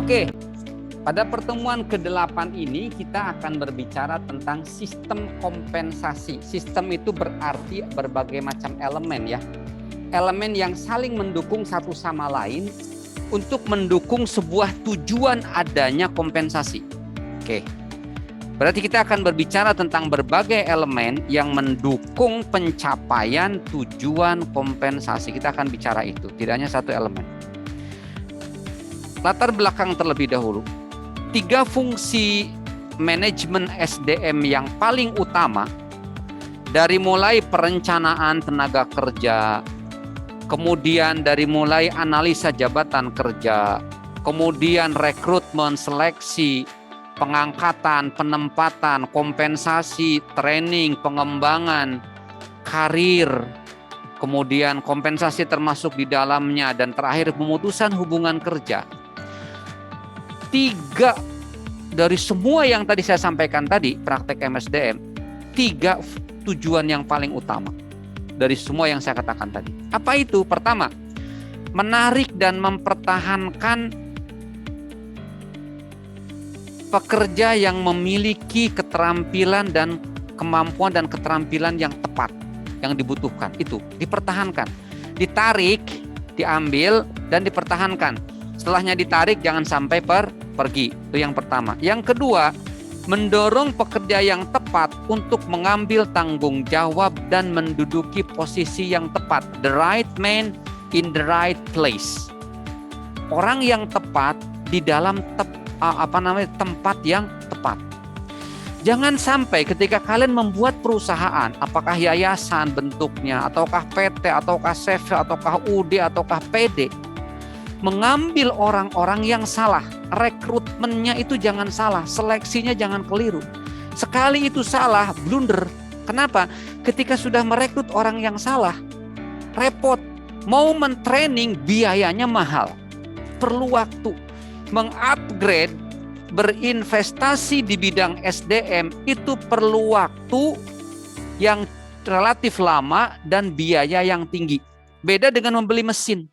Oke, pada pertemuan ke-8 ini kita akan berbicara tentang sistem kompensasi. Sistem itu berarti berbagai macam elemen ya. Elemen yang saling mendukung satu sama lain untuk mendukung sebuah tujuan adanya kompensasi. Oke. Berarti kita akan berbicara tentang berbagai elemen yang mendukung pencapaian tujuan kompensasi. Kita akan bicara itu, tidak hanya satu elemen. Latar belakang terlebih dahulu. 3 fungsi manajemen SDM yang paling utama, dari mulai perencanaan tenaga kerja, kemudian dari mulai analisa jabatan kerja, kemudian rekrutmen, seleksi, pengangkatan, penempatan, kompensasi, training, pengembangan, karir, kemudian kompensasi termasuk di dalamnya, dan terakhir pemutusan hubungan kerja. 3 dari semua yang tadi saya sampaikan tadi, praktek MSDM, 3 tujuan yang paling utama dari semua yang saya katakan tadi. Apa itu? Pertama, menarik dan mempertahankan pekerja yang memiliki keterampilan dan kemampuan dan keterampilan yang tepat, yang dibutuhkan. Itu dipertahankan, ditarik, diambil, dan dipertahankan. Setelahnya ditarik, jangan sampai pergi. Itu yang pertama. Yang kedua, mendorong pekerja yang tepat untuk mengambil tanggung jawab dan menduduki posisi yang tepat. The right man in the right place. Orang yang tepat di dalam tempat yang tepat. Jangan sampai ketika kalian membuat perusahaan, apakah yayasan bentuknya, ataukah PT, ataukah CV, ataukah UD, ataukah PD, mengambil orang-orang yang salah. Rekrutmennya itu jangan salah, seleksinya jangan keliru. Sekali itu salah, blunder. Kenapa? Ketika sudah merekrut orang yang salah, repot. Mau mentraining biayanya mahal, perlu waktu. Mengupgrade, berinvestasi di bidang SDM itu perlu waktu yang relatif lama dan biaya yang tinggi. Beda dengan membeli mesin.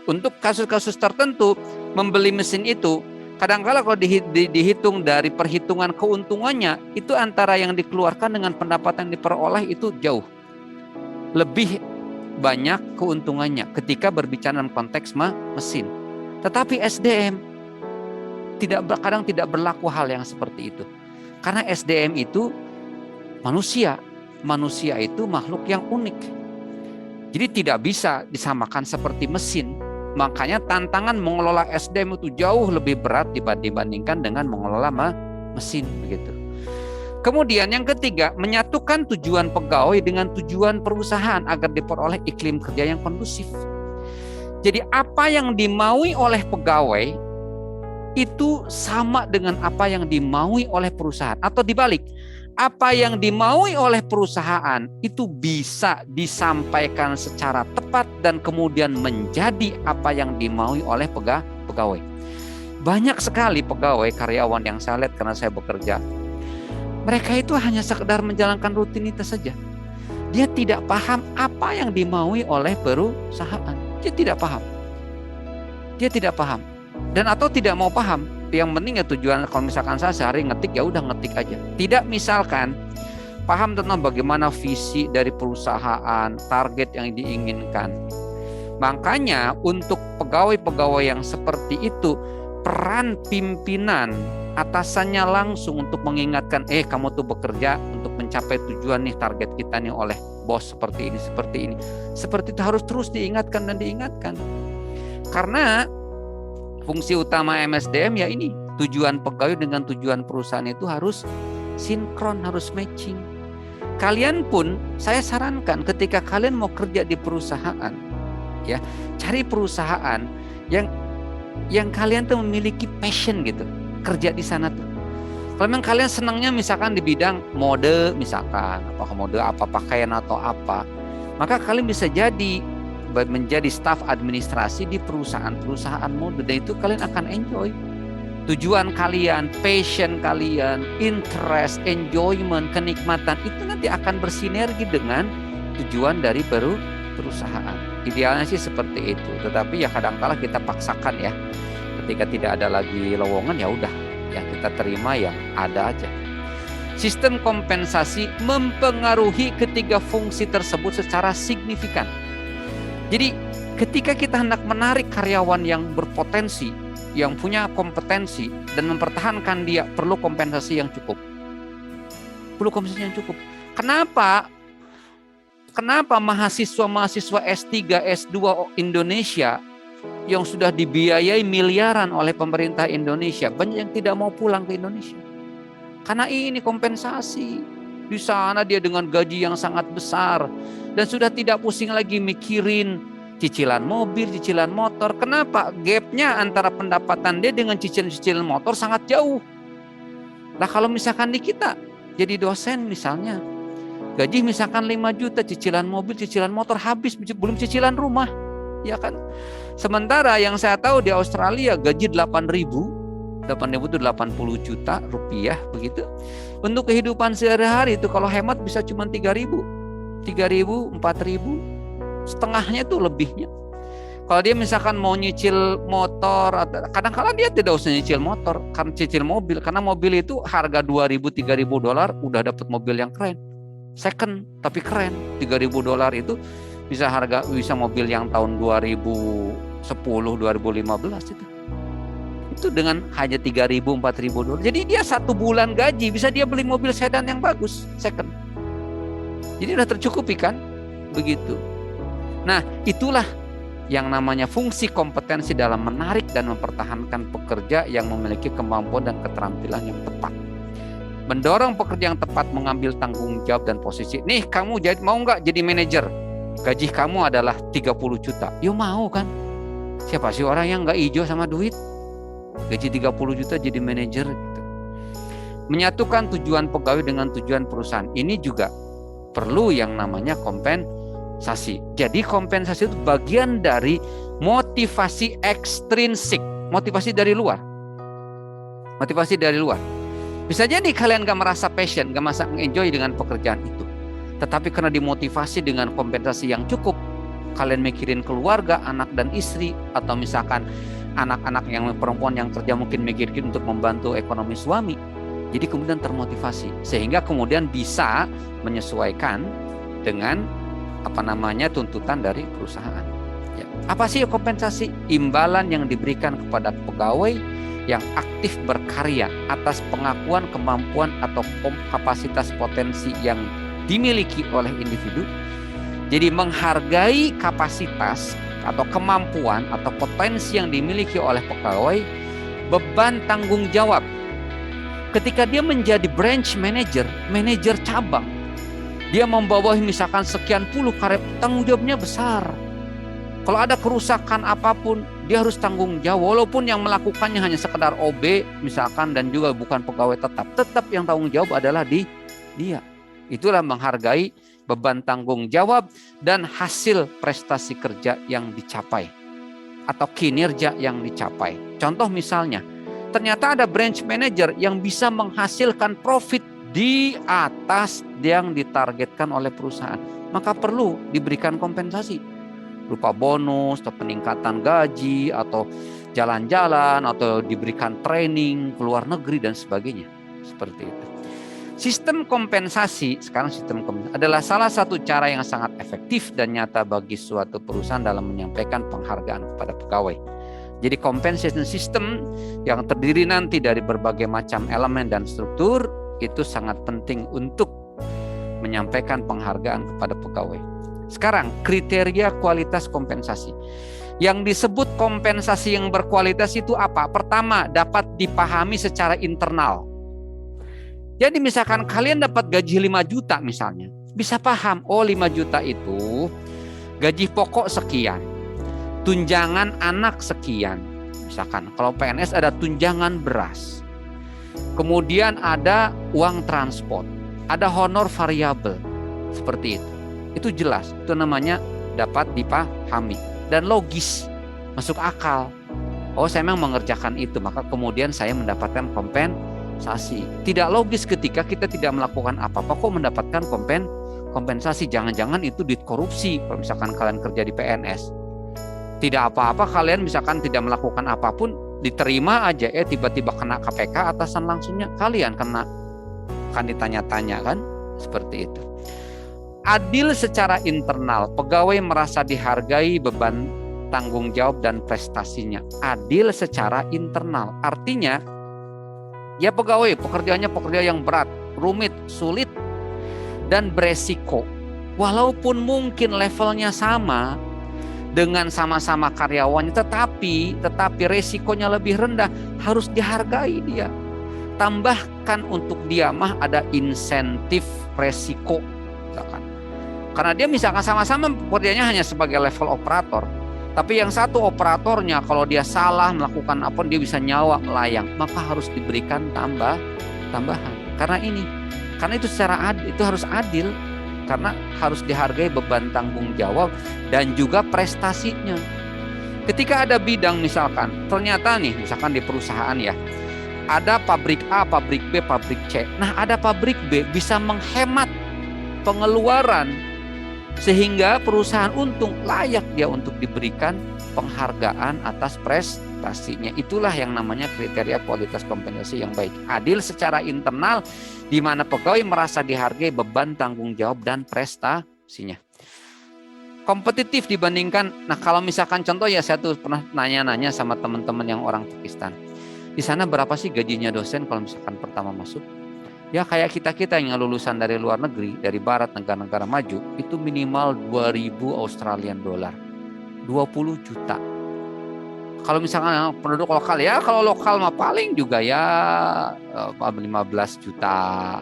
Untuk kasus-kasus tertentu, membeli mesin itu kadang-kala kalau dihitung dari perhitungan keuntungannya, itu antara yang dikeluarkan dengan pendapatan yang diperoleh itu jauh lebih banyak keuntungannya ketika berbicara dalam konteks mesin. Tetapi SDM kadang tidak berlaku hal yang seperti itu. Karena SDM itu manusia itu makhluk yang unik. Jadi tidak bisa disamakan seperti mesin. Makanya tantangan mengelola SDM itu jauh lebih berat dibandingkan dengan mengelola mesin begitu. Kemudian yang ketiga, menyatukan tujuan pegawai dengan tujuan perusahaan agar diperoleh iklim kerja yang kondusif. Jadi apa yang dimaui oleh pegawai itu sama dengan apa yang dimaui oleh perusahaan. Atau dibalik, apa yang dimaui oleh perusahaan itu bisa disampaikan secara tepat dan kemudian menjadi apa yang dimaui oleh pegawai. Banyak sekali pegawai karyawan yang saya lihat karena saya bekerja. Mereka itu hanya sekedar menjalankan rutinitas saja. Dia tidak paham apa yang dimaui oleh perusahaan. Dia tidak paham. Dan atau tidak mau paham. Yang penting ya tujuan, kalau misalkan saya sehari ngetik, ya udah ngetik aja. Tidak misalkan paham tentang bagaimana visi dari perusahaan, target yang diinginkan. Makanya untuk pegawai-pegawai yang seperti itu, peran pimpinan atasannya langsung untuk mengingatkan, kamu tuh bekerja untuk mencapai tujuan nih, target kita nih oleh bos seperti ini. Seperti itu harus terus diingatkan. Karena fungsi utama MSDM ya ini, tujuan pegawai dengan tujuan perusahaan itu harus sinkron, harus matching. Kalian pun saya sarankan ketika kalian mau kerja di perusahaan, ya, cari perusahaan yang kalian tuh memiliki passion gitu. Kerja di sana tuh. Kalau memang kalian senangnya misalkan di bidang mode, misalkan apakah mode apa, pakaian atau apa, maka kalian bisa menjadi staf administrasi di perusahaan mode, dan itu kalian akan enjoy. Tujuan kalian, passion kalian, interest, enjoyment, kenikmatan itu nanti akan bersinergi dengan tujuan dari perusahaan. Idealnya sih seperti itu. Tetapi ya kadang-kala kita paksakan ya. Ketika tidak ada lagi lowongan ya udah, ya kita terima yang ada aja. Sistem kompensasi mempengaruhi ketiga fungsi tersebut secara signifikan. Jadi ketika kita hendak menarik karyawan yang berpotensi, yang punya kompetensi dan mempertahankan dia, perlu kompensasi yang cukup. Perlu kompensasi yang cukup. Kenapa mahasiswa-mahasiswa S3, S2 Indonesia yang sudah dibiayai miliaran oleh pemerintah Indonesia banyak yang tidak mau pulang ke Indonesia? Karena ini kompensasi. Di sana dia dengan gaji yang sangat besar dan sudah tidak pusing lagi mikirin cicilan mobil, cicilan motor. Kenapa? Gapnya antara pendapatan dia dengan cicilan motor sangat jauh. Nah kalau misalkan di kita jadi dosen misalnya, gaji misalkan 5 juta, cicilan mobil, cicilan motor habis, belum cicilan rumah, ya kan? Sementara yang saya tahu di Australia gaji 8.000 itu 80 juta rupiah begitu. Untuk kehidupan sehari-hari itu kalau hemat bisa cuma 3.000, 4.000, setengahnya itu lebihnya. Kalau dia misalkan mau nyicil motor, kadang-kadang dia tidak usah nyicil motor, kan cicil mobil, karena mobil itu harga 2.000-3.000 dolar udah dapat mobil yang keren, second tapi keren. 3.000 dolar itu bisa mobil yang tahun 2010, 2015 itu dengan hanya 3.000, 4.000 dolar. Jadi dia 1 bulan gaji bisa dia beli mobil sedan yang bagus, second. Jadi udah tercukupi kan, begitu. Nah itulah yang namanya fungsi kompetensi dalam menarik dan mempertahankan pekerja yang memiliki kemampuan dan keterampilan yang tepat. Mendorong pekerja yang tepat mengambil tanggung jawab dan posisi. Nih kamu mau nggak jadi manajer? Gaji kamu adalah 30 juta. Yo mau kan? Siapa sih orang yang nggak hijau sama duit? Gaji 30 juta jadi manajer gitu. Menyatukan tujuan pegawai dengan tujuan perusahaan. Ini juga perlu yang namanya kompensasi. Jadi kompensasi itu bagian dari motivasi ekstrinsik, motivasi dari luar. Motivasi dari luar. Bisa jadi kalian gak merasa passion, gak merasa enjoy dengan pekerjaan itu. Tetapi karena dimotivasi dengan kompensasi yang cukup, kalian mikirin keluarga, anak dan istri, atau misalkan anak-anak yang perempuan yang kerja mungkin mikirin untuk membantu ekonomi suami. Jadi kemudian termotivasi sehingga kemudian bisa menyesuaikan dengan tuntutan dari perusahaan. Ya. Apa sih kompensasi? Imbalan yang diberikan kepada pegawai yang aktif berkarya atas pengakuan kemampuan atau kapasitas potensi yang dimiliki oleh individu. Jadi menghargai kapasitas atau kemampuan atau potensi yang dimiliki oleh pegawai, beban tanggung jawab. Ketika dia menjadi branch manager, manajer cabang, dia membawahi misalkan sekian puluh karyawan, tanggung jawabnya besar. Kalau ada kerusakan apapun, dia harus tanggung jawab. Walaupun yang melakukannya hanya sekedar OB misalkan dan juga bukan pegawai tetap yang tanggung jawab adalah dia. Itulah menghargai beban tanggung jawab dan hasil prestasi kerja yang dicapai atau kinerja yang dicapai. Contoh misalnya, ternyata ada branch manager yang bisa menghasilkan profit di atas yang ditargetkan oleh perusahaan, maka perlu diberikan kompensasi berupa bonus atau peningkatan gaji atau jalan-jalan atau diberikan training ke luar negeri dan sebagainya. Seperti itu. Sistem kompensasi adalah salah satu cara yang sangat efektif dan nyata bagi suatu perusahaan dalam menyampaikan penghargaan kepada pegawai. Jadi compensation system yang terdiri nanti dari berbagai macam elemen dan struktur itu sangat penting untuk menyampaikan penghargaan kepada pegawai. Sekarang kriteria kualitas kompensasi. Yang disebut kompensasi yang berkualitas itu apa? Pertama, dapat dipahami secara internal. Jadi misalkan kalian dapat gaji 5 juta misalnya, bisa paham, 5 juta itu gaji pokok sekian, tunjangan anak sekian. Misalkan kalau PNS ada tunjangan beras, kemudian ada uang transport, ada honor variabel, seperti itu. Itu jelas, itu namanya dapat dipahami dan logis, masuk akal. Saya memang mengerjakan itu, maka kemudian saya mendapatkan kompensasi. Tidak logis ketika kita tidak melakukan apa-apa kok mendapatkan kompensasi. Jangan-jangan itu duit korupsi kalau misalkan kalian kerja di PNS. Tidak apa-apa kalian misalkan tidak melakukan apapun, diterima aja, tiba-tiba kena KPK, atasan langsungnya kalian kena, akan ditanya-tanya kan, seperti itu. Adil secara internal, pegawai merasa dihargai beban tanggung jawab dan prestasinya. Adil secara internal, artinya ya pegawai pekerjaannya pekerjaan yang berat, rumit, sulit, dan beresiko. Walaupun mungkin levelnya sama dengan sama-sama karyawannya, tetapi resikonya lebih rendah, harus dihargai dia. Tambahkan untuk dia mah ada insentif resiko, misalkan. Karena dia misalkan sama-sama pekerjaannya hanya sebagai level operator, tapi yang satu operatornya kalau dia salah melakukan apa, dia bisa nyawa melayang, maka harus diberikan tambahan. Karena itu secara adil, itu harus adil, karena harus dihargai beban tanggung jawab dan juga prestasinya. Ketika ada bidang misalkan, ternyata nih misalkan di perusahaan ya, ada pabrik A, pabrik B, pabrik C. Nah, ada pabrik B bisa menghemat pengeluaran sehingga perusahaan untung, layak dia untuk diberikan penghargaan atas prestasinya. Itulah yang namanya kriteria kualitas kompensasi yang baik. Adil secara internal, di mana pegawai merasa dihargai beban tanggung jawab dan prestasinya. Kompetitif dibandingkan, nah kalau misalkan contoh ya, saya tuh pernah nanya-nanya sama teman-teman yang orang Pakistan. Di sana berapa sih gajinya dosen kalau misalkan pertama masuk? Ya kayak kita yang lulusan dari luar negeri, dari barat, negara-negara maju, itu minimal 2.000 Australian dollar, 20 juta. Kalau misalkan penduduk lokal, ya kalau lokal mah paling juga ya 15 juta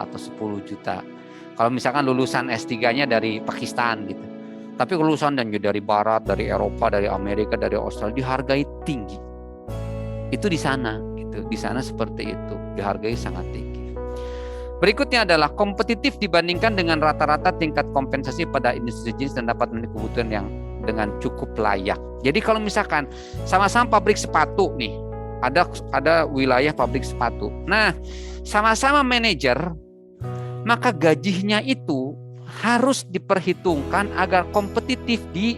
atau 10 juta. Kalau misalkan lulusan S3-nya dari Pakistan gitu. Tapi lulusan dan dari barat, dari Eropa, dari Amerika, dari Australia dihargai tinggi. Itu di sana gitu. Di sana seperti itu, dihargai sangat tinggi. Berikutnya adalah kompetitif dibandingkan dengan rata-rata tingkat kompensasi pada industri jeans dan dapat memenuhi kebutuhan yang dengan cukup layak. Jadi kalau misalkan sama-sama pabrik sepatu nih, ada wilayah pabrik sepatu. Nah, sama-sama manajer, maka gajinya itu harus diperhitungkan agar kompetitif di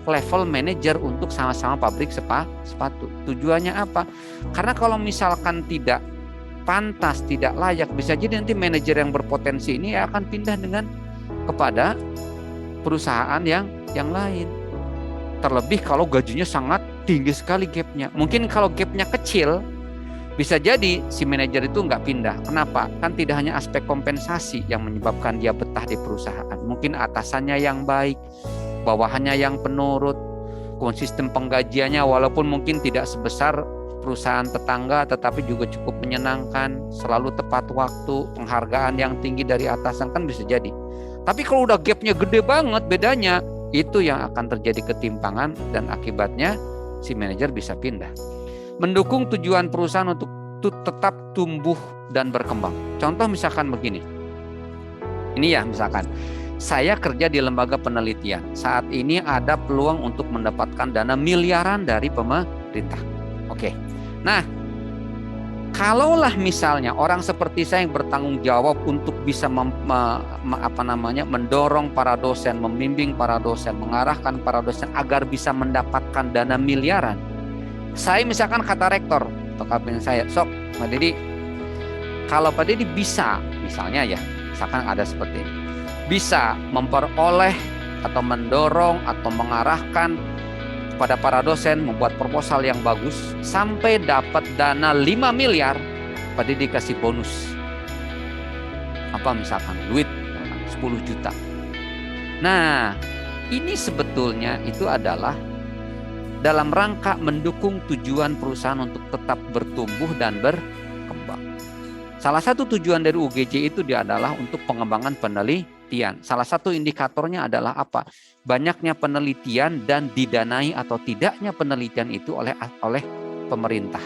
level manajer untuk sama-sama pabrik sepatu. Tujuannya apa? Karena kalau misalkan tidak pantas, tidak layak, bisa jadi nanti manajer yang berpotensi ini akan pindah kepada perusahaan yang lain. Terlebih kalau gajinya sangat tinggi sekali gapnya. Mungkin kalau gapnya kecil, bisa jadi si manajer itu nggak pindah. Kenapa? Kan tidak hanya aspek kompensasi yang menyebabkan dia betah di perusahaan. Mungkin atasannya yang baik, bawahannya yang penurut, konsisten penggajiannya walaupun mungkin tidak sebesar perusahaan tetangga, tetapi juga cukup menyenangkan, selalu tepat waktu, penghargaan yang tinggi dari atasan, kan bisa jadi. Tapi kalau udah gapnya gede banget bedanya, itu yang akan terjadi ketimpangan dan akibatnya si manajer bisa pindah. Mendukung tujuan perusahaan untuk tetap tumbuh dan berkembang. Contoh misalkan begini. Ini ya misalkan, saya kerja di lembaga penelitian. Saat ini ada peluang untuk mendapatkan dana miliaran dari pemerintah. Oke. Nah, kalaulah misalnya orang seperti saya yang bertanggung jawab untuk bisa mendorong para dosen, membimbing para dosen, mengarahkan para dosen agar bisa mendapatkan dana miliaran. Saya misalkan kata rektor atau kapten saya, sok Pak Didi, kalau Pak Didi bisa misalnya ya, misalkan ada seperti ini, bisa memperoleh atau mendorong atau mengarahkan kepada para dosen membuat proposal yang bagus sampai dapat dana 5 miliar, Pak Didi kasih bonus. Apa misalkan duit 10 juta. Nah, ini sebetulnya itu adalah dalam rangka mendukung tujuan perusahaan untuk tetap bertumbuh dan berkembang. Salah satu tujuan dari UGJ itu adalah untuk pengembangan penelitian. Salah satu indikatornya adalah apa? Banyaknya penelitian dan didanai atau tidaknya penelitian itu oleh pemerintah.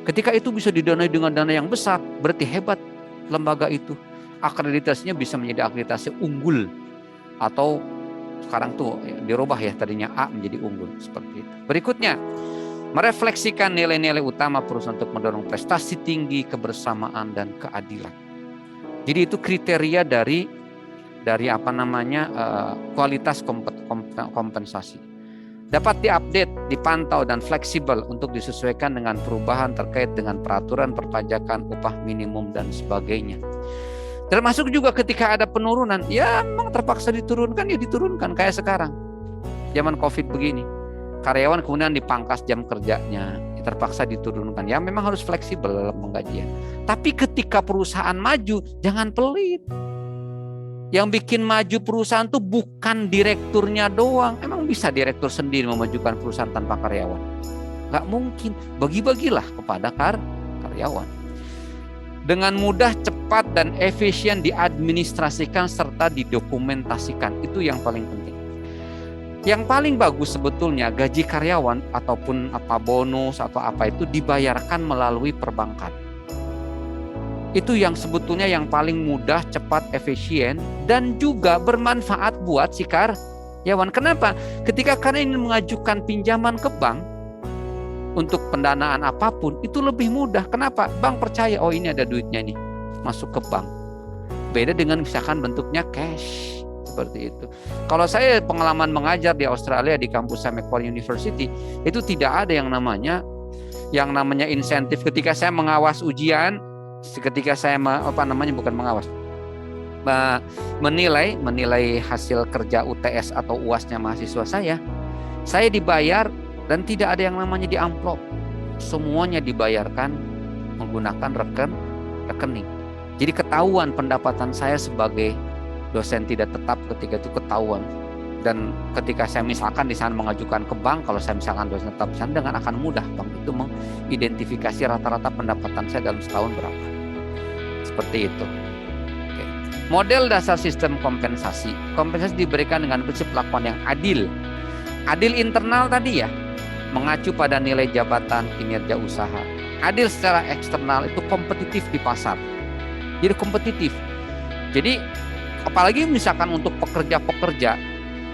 Ketika itu bisa didanai dengan dana yang besar, berarti hebat lembaga itu. Akreditasinya bisa menjadi akreditasi unggul, atau sekarang tuh dirubah ya, tadinya A menjadi unggul, seperti itu. Berikutnya, merefleksikan nilai-nilai utama perusahaan untuk mendorong prestasi tinggi, kebersamaan, dan keadilan. Jadi itu kriteria dari dari kualitas kompensasi. Dapat diupdate, dipantau, dan fleksibel untuk disesuaikan dengan perubahan terkait dengan peraturan perpajakan, upah minimum, dan sebagainya. Termasuk juga ketika ada penurunan, ya memang terpaksa diturunkan, ya diturunkan. Kayak sekarang, zaman COVID begini. Karyawan kemudian dipangkas jam kerjanya, terpaksa diturunkan. Ya memang harus fleksibel dalam penggajian. Tapi ketika perusahaan maju, jangan pelit. Yang bikin maju perusahaan tuh bukan direkturnya doang. Emang bisa direktur sendiri memajukan perusahaan tanpa karyawan? Gak mungkin. Bagi-bagilah kepada karyawan. Dengan mudah, cepat, dan efisien diadministrasikan serta didokumentasikan. Itu yang paling penting. Yang paling bagus sebetulnya gaji karyawan ataupun bonus atau apa itu dibayarkan melalui perbankan. Itu yang sebetulnya yang paling mudah, cepat, efisien, dan juga bermanfaat buat si karyawan. Kenapa? Ketika kalian ingin mengajukan pinjaman ke bank untuk pendanaan apapun, itu lebih mudah. Kenapa? Bank percaya, oh ini ada duitnya nih, masuk ke bank. Beda dengan misalkan bentuknya cash, seperti itu. Kalau saya pengalaman mengajar di Australia di kampus Macquarie University, itu tidak ada yang namanya insentif ketika saya mengawas ujian. Ketika saya menilai hasil kerja UTS atau UASnya mahasiswa saya dibayar dan tidak ada yang namanya di amplop. Semuanya dibayarkan menggunakan rekening. Jadi ketahuan pendapatan saya sebagai dosen tidak tetap ketika itu ketahuan. Dan ketika saya misalkan di sana mengajukan ke bank, kalau saya misalkan dosen tetap di sana, dengan akan mudah bank itu mengidentifikasi rata-rata pendapatan saya dalam setahun berapa. Seperti itu. Oke. Model dasar sistem kompensasi. Kompensasi diberikan dengan prinsip perlakuan yang adil. Adil internal tadi ya, mengacu pada nilai jabatan, kinerja usaha. Adil secara eksternal itu kompetitif di pasar. Jadi kompetitif. Jadi apalagi misalkan untuk pekerja-pekerja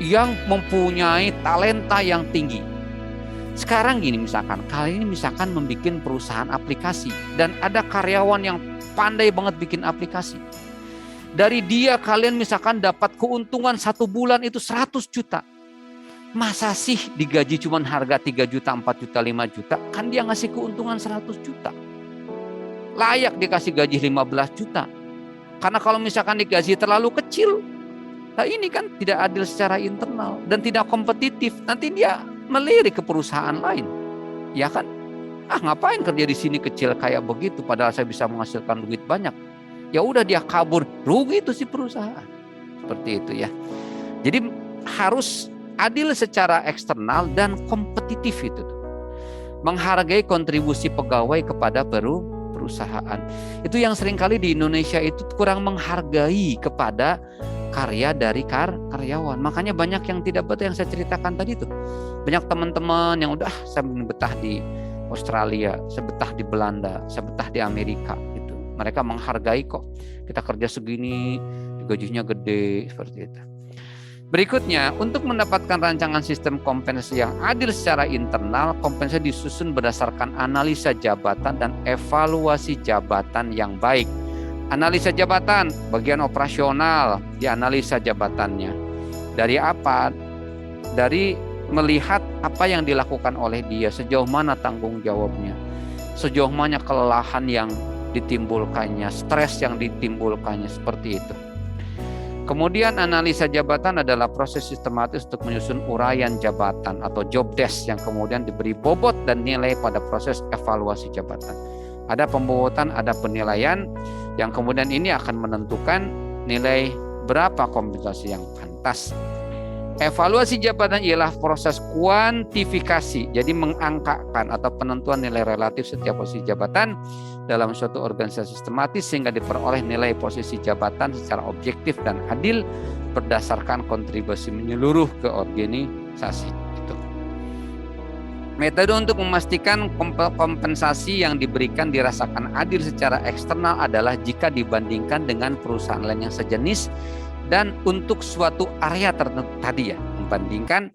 yang mempunyai talenta yang tinggi. Sekarang gini misalkan, kalian ini misalkan membuat perusahaan aplikasi dan ada karyawan yang pandai banget bikin aplikasi. Dari dia kalian misalkan dapat keuntungan 1 bulan itu 100 juta. Masa sih digaji cuma harga 3 juta, 4 juta, 5 juta? Kan dia ngasih keuntungan 100 juta. Layak dikasih gaji 15 juta. Karena kalau misalkan digaji terlalu kecil, nah ini kan tidak adil secara internal dan tidak kompetitif. Nanti dia melirik ke perusahaan lain. Ya kan? Ngapain kerja di sini kecil kayak begitu padahal saya bisa menghasilkan duit banyak. Ya udah dia kabur, rugi itu si perusahaan. Seperti itu ya. Jadi harus adil secara eksternal dan kompetitif itu. Menghargai kontribusi pegawai kepada perusahaan. Itu yang seringkali di Indonesia itu kurang menghargai kepada karya dari karyawan. Makanya banyak yang tidak betah yang saya ceritakan tadi itu. Banyak teman-teman yang udah saya betah di Australia, saya betah di Belanda, saya betah di Amerika gitu. Mereka menghargai kok. Kita kerja segini, gajinya gede seperti itu. Berikutnya, untuk mendapatkan rancangan sistem kompensasi yang adil secara internal, kompensasi disusun berdasarkan analisa jabatan dan evaluasi jabatan yang baik. Analisa jabatan, bagian operasional, dianalisa jabatannya. Dari apa? Dari melihat apa yang dilakukan oleh dia, sejauh mana tanggung jawabnya, sejauh mana kelelahan yang ditimbulkannya, stres yang ditimbulkannya, seperti itu. Kemudian analisa jabatan adalah proses sistematis untuk menyusun uraian jabatan atau job desk yang kemudian diberi bobot dan nilai pada proses evaluasi jabatan. Ada pembobotan, ada penilaian yang kemudian ini akan menentukan nilai berapa kompensasi yang pantas. Evaluasi jabatan ialah proses kuantifikasi, jadi mengangkakan atau penentuan nilai relatif setiap posisi jabatan dalam suatu organisasi sistematis sehingga diperoleh nilai posisi jabatan secara objektif dan adil berdasarkan kontribusi menyeluruh ke organisasi. Itu. Metode untuk memastikan kompensasi yang diberikan dirasakan adil secara eksternal adalah jika dibandingkan dengan perusahaan lain yang sejenis dan untuk suatu area tertentu tadi ya, membandingkan.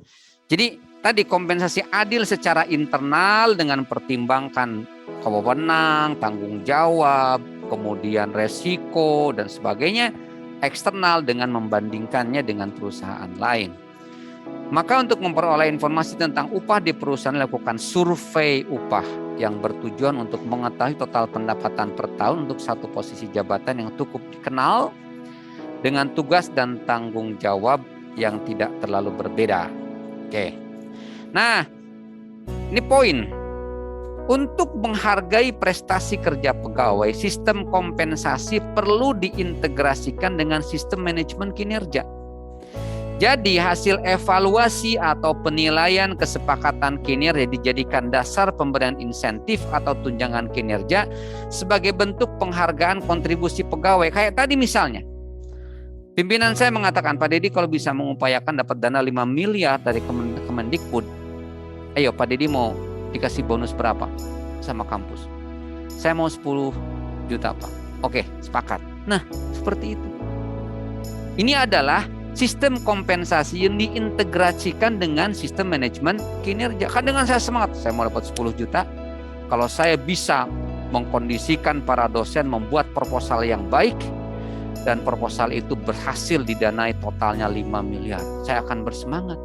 Jadi tadi kompensasi adil secara internal dengan pertimbangkan wewenang, tanggung jawab, kemudian resiko dan sebagainya. eksternal dengan membandingkannya dengan perusahaan lain. Maka untuk memperoleh informasi tentang upah di perusahaan, lakukan survei upah yang bertujuan untuk mengetahui total pendapatan per tahun untuk satu posisi jabatan yang cukup dikenal dengan tugas dan tanggung jawab yang tidak terlalu berbeda. Oke. Nah, ini poin. Untuk menghargai prestasi kerja pegawai, sistem kompensasi perlu diintegrasikan dengan sistem manajemen kinerja. Jadi hasil evaluasi atau penilaian kesepakatan kinerja dijadikan dasar pemberian insentif atau tunjangan kinerja sebagai bentuk penghargaan kontribusi pegawai. Kayak tadi misalnya, pimpinan saya mengatakan, Pak Dedi kalau bisa mengupayakan dapat dana 5 miliar dari Kemendikbud, ayo Pak Dedi mau dikasih bonus berapa sama kampus? Saya mau 10 juta Pak. Oke, sepakat. Nah, seperti itu. Ini adalah sistem kompensasi yang diintegrasikan dengan sistem manajemen kinerja. Kan dengan saya semangat, saya mau dapat 10 juta. Kalau saya bisa mengkondisikan para dosen membuat proposal yang baik, dan proposal itu berhasil didanai totalnya 5 miliar, saya akan bersemangat.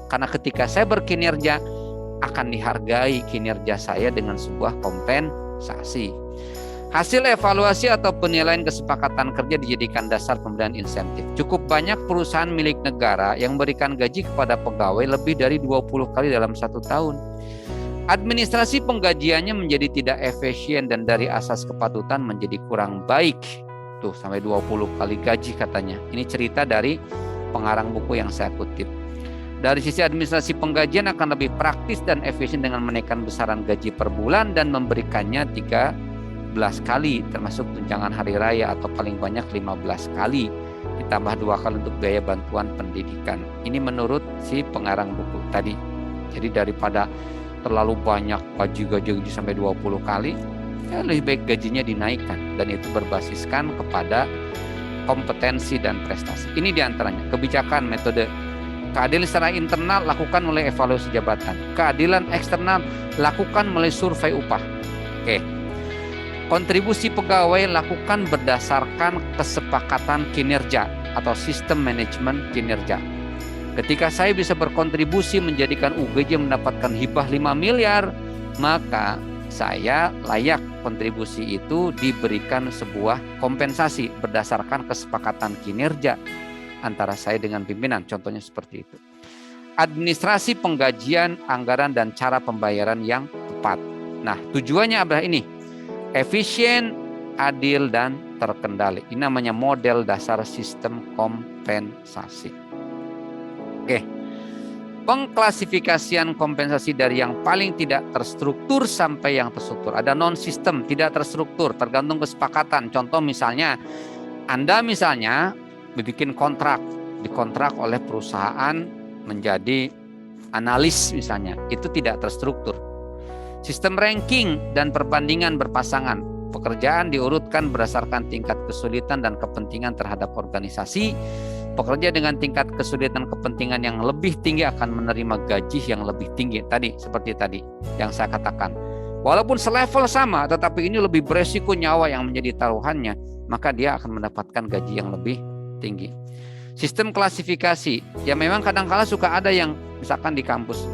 Karena ketika saya berkinerja, akan dihargai kinerja saya dengan sebuah kompensasi. Hasil evaluasi atau penilaian kesepakatan kerja dijadikan dasar pemberian insentif. Cukup banyak perusahaan milik negara yang memberikan gaji kepada pegawai lebih dari 20 kali dalam 1 tahun. Administrasi penggajiannya menjadi tidak efisien dan dari asas kepatutan menjadi kurang baik. Tuh, sampai 20 kali gaji katanya. Ini cerita dari pengarang buku yang saya kutip. Dari sisi administrasi penggajian akan lebih praktis dan efisien dengan menaikkan besaran gaji per bulan dan memberikannya 13 kali termasuk tunjangan hari raya atau paling banyak 15 kali ditambah 2 kali untuk biaya bantuan pendidikan. Ini menurut si pengarang buku tadi. Jadi daripada terlalu banyak gaji sampai 20 kali, ya lebih baik gajinya dinaikkan, dan itu berbasiskan kepada kompetensi dan prestasi. Ini diantaranya kebijakan metode. Keadilan secara internal lakukan melalui evaluasi jabatan. Keadilan eksternal lakukan melalui survei upah. Oke. Kontribusi pegawai lakukan berdasarkan kesepakatan kinerja atau sistem manajemen kinerja. Ketika saya bisa berkontribusi menjadikan UGJ mendapatkan hibah 5 miliar, maka saya layak kontribusi itu diberikan sebuah kompensasi berdasarkan kesepakatan kinerja antara saya dengan pimpinan, contohnya seperti itu. Administrasi penggajian, anggaran, dan cara pembayaran yang tepat. Nah, tujuannya adalah ini, efisien, adil, dan terkendali. Ini namanya model dasar sistem kompensasi. Oke, pengklasifikasian kompensasi dari yang paling tidak terstruktur sampai yang terstruktur. Ada non-sistem, tidak terstruktur, tergantung kesepakatan. Contoh misalnya, Anda misalnya bikin kontrak, dikontrak oleh perusahaan menjadi analis misalnya, itu tidak terstruktur. Sistem ranking dan perbandingan berpasangan, pekerjaan diurutkan berdasarkan tingkat kesulitan dan kepentingan terhadap organisasi. Pekerja dengan tingkat kesulitan kepentingan yang lebih tinggi akan menerima gaji yang lebih tinggi. Tadi, seperti tadi yang saya katakan. Walaupun selevel sama, tetapi ini lebih beresiko nyawa yang menjadi taruhannya, maka dia akan mendapatkan gaji yang lebih tinggi. Sistem klasifikasi, ya memang kadang-kala suka ada yang misalkan di kampus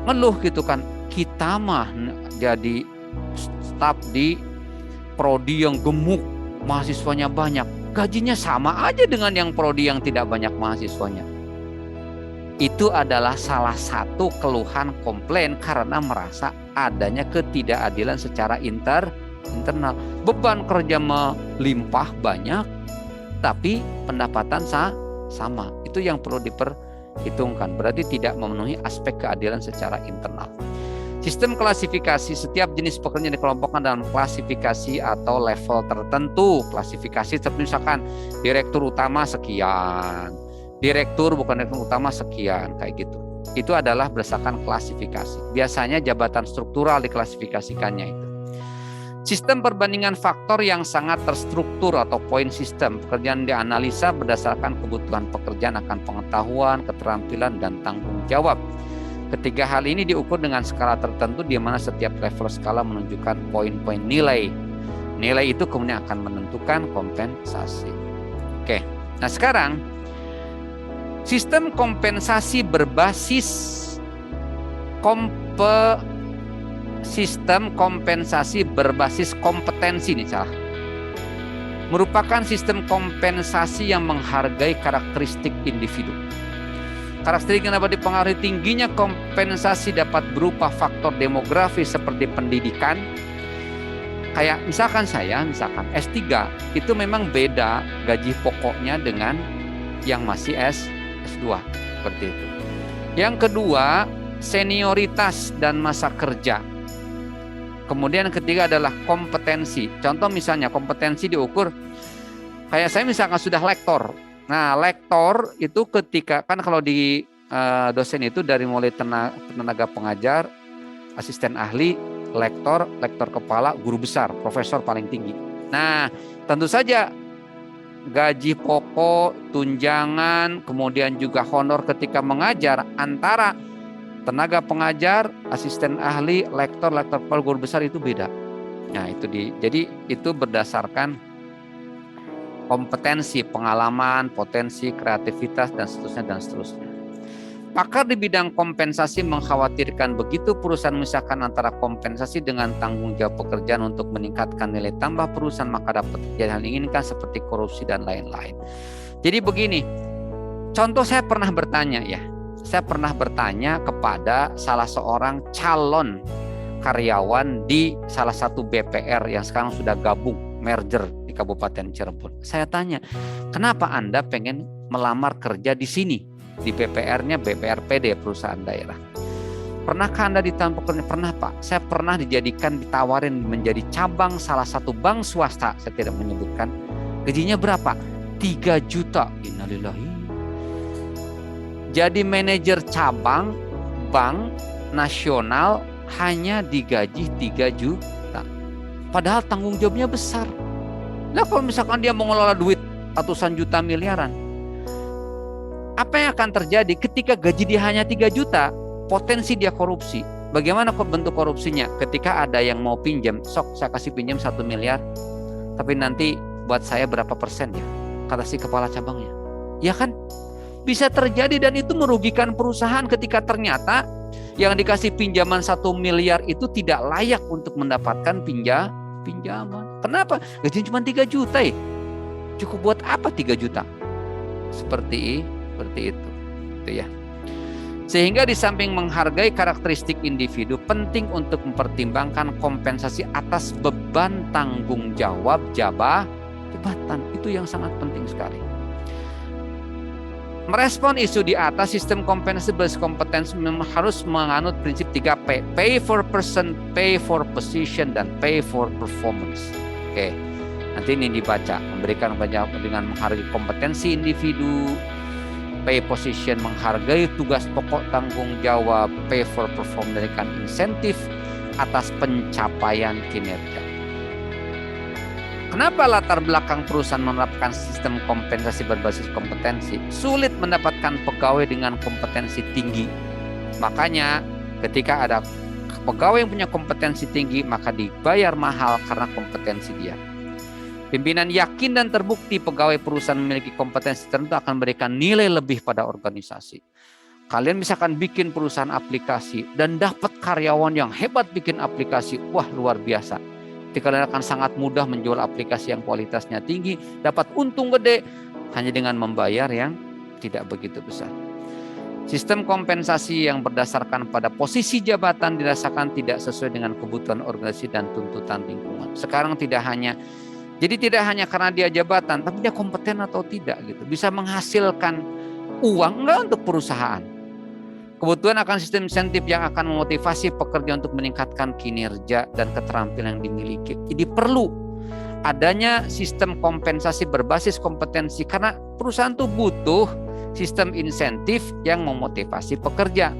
ngeluh gitu kan, kita mah jadi staf di prodi yang gemuk, mahasiswanya banyak, gajinya sama aja dengan yang prodi yang tidak banyak mahasiswanya. Itu adalah salah satu keluhan komplain karena merasa adanya ketidakadilan secara internal. Beban kerja melimpah banyak, tapi pendapatan sama. Itu yang perlu diperhitungkan. Berarti tidak memenuhi aspek keadilan secara internal. Sistem klasifikasi, setiap jenis pekerjaan dikelompokkan dalam klasifikasi atau level tertentu. Klasifikasi seperti misalkan direktur utama sekian, direktur bukan direktur utama sekian, kayak gitu. Itu adalah berdasarkan klasifikasi. Biasanya jabatan struktural diklasifikasikannya itu. Sistem perbandingan faktor yang sangat terstruktur atau point system. Pekerjaan dianalisa berdasarkan kebutuhan pekerjaan akan pengetahuan, keterampilan, dan tanggung jawab. Ketiga hal ini diukur dengan skala tertentu di mana setiap level skala menunjukkan poin-poin nilai. Nilai itu kemudian akan menentukan kompensasi. Oke. Nah, sekarang sistem kompensasi berbasis kompetensi nih salah. Merupakan sistem kompensasi yang menghargai karakteristik individu. Karakteristik yang dapat dipengaruhi tingginya kompensasi dapat berupa faktor demografi seperti pendidikan. Kayak misalkan S3 itu memang beda gaji pokoknya dengan yang masih S2 seperti itu. Yang kedua, senioritas dan masa kerja. Kemudian ketiga adalah kompetensi. Contoh misalnya kompetensi diukur kayak saya misalkan sudah lektor. Nah, lektor itu ketika kan kalau di dosen itu dari mulai tenaga pengajar, asisten ahli, lektor kepala, guru besar, profesor paling tinggi. Nah, tentu saja gaji pokok, tunjangan, kemudian juga honor ketika mengajar antara tenaga pengajar, asisten ahli, lektor kepala, guru besar itu beda. Nah, jadi itu berdasarkan kompetensi, pengalaman, potensi, kreativitas dan seterusnya. Pakar di bidang kompensasi mengkhawatirkan begitu perusahaan memisahkan antara kompensasi dengan tanggung jawab pekerjaan untuk meningkatkan nilai tambah perusahaan, maka dapat terjadi hal yang diinginkan seperti korupsi dan lain-lain. Jadi begini, contoh saya pernah bertanya kepada salah seorang calon karyawan di salah satu BPR yang sekarang sudah gabung merger di Kabupaten Cirebon. Saya tanya, kenapa Anda pengen melamar kerja di sini? Di BPR-nya BPRPD, perusahaan daerah. Pernahkah Anda ditampuk? Pernah, Pak. Saya pernah ditawarin menjadi cabang salah satu bank swasta, saya tidak menyebutkan. Gajinya berapa? 3 juta. Innalillahi. Jadi manajer cabang bank nasional hanya digaji 3 juta. Padahal tanggung jawabnya besar. Nah, kalau misalkan dia mengelola duit ratusan juta miliaran, apa yang akan terjadi ketika gaji dia hanya 3 juta, potensi dia korupsi. Bagaimana bentuk korupsinya? Ketika ada yang mau pinjam, sok saya kasih pinjam 1 miliar, tapi nanti buat saya berapa persen ya? Kata si kepala cabangnya. Ya kan? Bisa terjadi dan itu merugikan perusahaan ketika ternyata yang dikasih pinjaman 1 miliar itu tidak layak untuk mendapatkan pinjaman. Kenapa? Gajinya cuma 3 juta ya? Cukup buat apa 3 juta? Seperti itu ya. Sehingga di samping menghargai karakteristik individu, penting untuk mempertimbangkan kompensasi atas beban tanggung jawab jabatan. Itu yang sangat penting sekali. Merespon isu di atas, sistem kompensasi berbasis kompetensi harus menganut prinsip 3P. Pay for person, pay for position, dan pay for performance. Oke, nanti ini dibaca. Memberikan banyak dengan menghargai kompetensi individu, pay position menghargai tugas pokok tanggung jawab, pay for perform memberikan insentif atas pencapaian kinerja. Kenapa latar belakang perusahaan menerapkan sistem kompensasi berbasis kompetensi? Sulit mendapatkan pegawai dengan kompetensi tinggi. Makanya ketika ada pegawai yang punya kompetensi tinggi, maka dibayar mahal karena kompetensi dia. Pimpinan yakin dan terbukti pegawai perusahaan memiliki kompetensi tertentu akan memberikan nilai lebih pada organisasi. Kalian misalkan bikin perusahaan aplikasi dan dapat karyawan yang hebat bikin aplikasi, wah luar biasa. Jadi kalian akan sangat mudah menjual aplikasi yang kualitasnya tinggi, dapat untung gede hanya dengan membayar yang tidak begitu besar. Sistem kompensasi yang berdasarkan pada posisi jabatan dirasakan tidak sesuai dengan kebutuhan organisasi dan tuntutan lingkungan. Sekarang tidak hanya karena dia jabatan, tapi dia kompeten atau tidak gitu. Bisa menghasilkan uang enggak untuk perusahaan. Kebutuhan akan sistem insentif yang akan memotivasi pekerja untuk meningkatkan kinerja dan keterampilan yang dimiliki. Jadi perlu adanya sistem kompensasi berbasis kompetensi karena perusahaan tuh butuh sistem insentif yang memotivasi pekerja.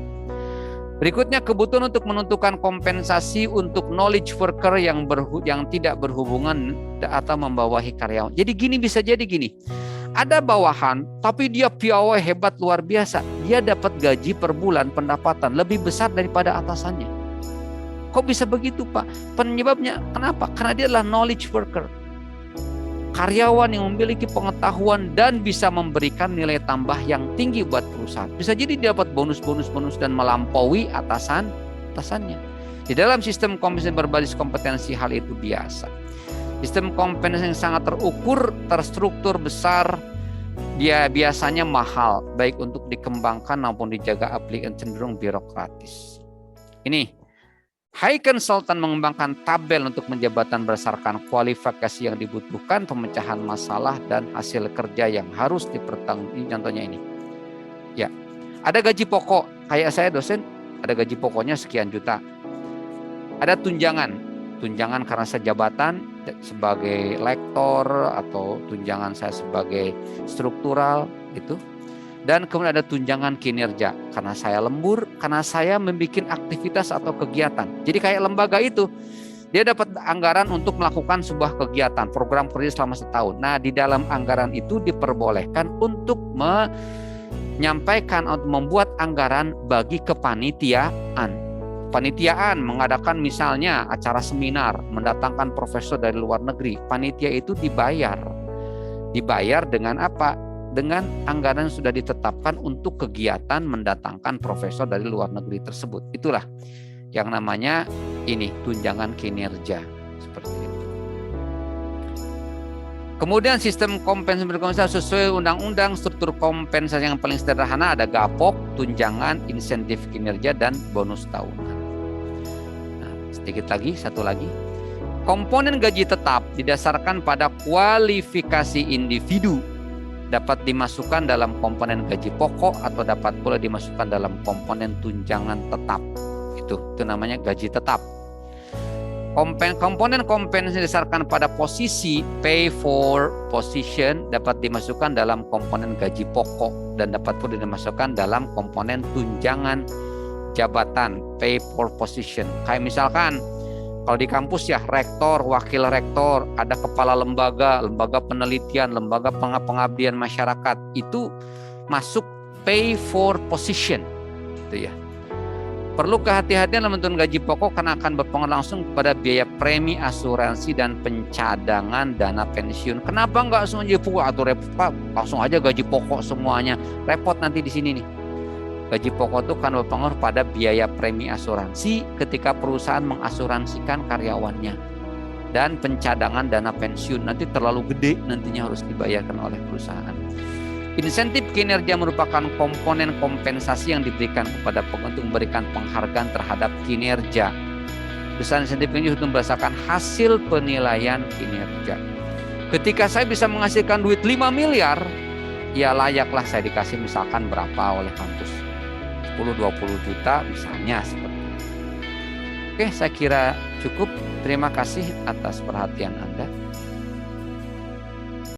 Berikutnya, kebutuhan untuk menentukan kompensasi untuk knowledge worker yang tidak berhubungan atau membawahi karyawan. Jadi bisa jadi gini. Ada bawahan, tapi dia piawai hebat luar biasa. Dia dapat gaji per bulan pendapatan lebih besar daripada atasannya. Kok bisa begitu, Pak? Penyebabnya kenapa? Karena dia adalah knowledge worker. karyawan yang memiliki pengetahuan dan bisa memberikan nilai tambah yang tinggi buat perusahaan. Bisa jadi dia dapat bonus dan melampaui atasannya. Di dalam sistem kompensasi berbasis kompetensi hal itu biasa. Sistem kompensasi yang sangat terukur, terstruktur, besar, dia biasanya mahal, baik untuk dikembangkan maupun dijaga aplikan cenderung birokratis. Ini High Consultant mengembangkan tabel untuk menjabatan berdasarkan kualifikasi yang dibutuhkan, pemecahan masalah, dan hasil kerja yang harus dipertanggungjawabkan. Contohnya ini. Ya, ada gaji pokok. Kayak saya dosen, ada gaji pokoknya sekian juta. Ada tunjangan karena saya jabatan sebagai lektor atau tunjangan saya sebagai struktural gitu. Dan kemudian ada tunjangan kinerja karena saya lembur, karena saya membuat aktivitas atau kegiatan. Jadi kayak lembaga itu, dia dapat anggaran untuk melakukan sebuah kegiatan, program kerja selama setahun. Nah, di dalam anggaran itu diperbolehkan untuk menyampaikan atau membuat anggaran bagi kepanitiaan. Panitiaan mengadakan misalnya acara seminar, mendatangkan profesor dari luar negeri. Panitia itu dibayar dengan apa? Dengan anggaran yang sudah ditetapkan untuk kegiatan mendatangkan profesor dari luar negeri tersebut. Itulah yang namanya ini tunjangan kinerja seperti itu. Kemudian sistem kompensasi sesuai undang-undang, struktur kompensasi yang paling sederhana ada gapok, tunjangan, insentif kinerja, dan bonus tahunan. Nah, sedikit lagi, satu lagi. Komponen gaji tetap didasarkan pada kualifikasi individu, dapat dimasukkan dalam komponen gaji pokok atau dapat pula dimasukkan dalam komponen tunjangan tetap. Itu namanya gaji tetap. Komponen kompensasi didasarkan pada posisi, pay for position, dapat dimasukkan dalam komponen gaji pokok dan dapat pula dimasukkan dalam komponen tunjangan jabatan, pay for position. Kayak misalkan kalau di kampus ya rektor, wakil rektor, ada kepala lembaga penelitian, lembaga pengabdian masyarakat, itu masuk pay for position, gitu ya. Perlu kehati-hatian dalam menentukan gaji pokok karena akan berpengaruh langsung pada biaya premi asuransi dan pencadangan dana pensiun. Kenapa nggak langsung gaji pokok atau repot? Langsung aja gaji pokok semuanya, repot nanti di sini nih. Gaji pokok itu kan berpengaruh pada biaya premi asuransi ketika perusahaan mengasuransikan karyawannya. Dan pencadangan dana pensiun nanti terlalu gede nantinya harus dibayarkan oleh perusahaan. Insentif kinerja merupakan komponen kompensasi yang diberikan kepada untuk memberikan penghargaan terhadap kinerja. Besaran insentif ini untuk berdasarkan hasil penilaian kinerja. Ketika saya bisa menghasilkan duit 5 miliar, ya layaklah saya dikasih misalkan berapa oleh kampus. 10-20 juta misalnya seperti itu. Oke, saya kira cukup. Terima kasih atas perhatian Anda.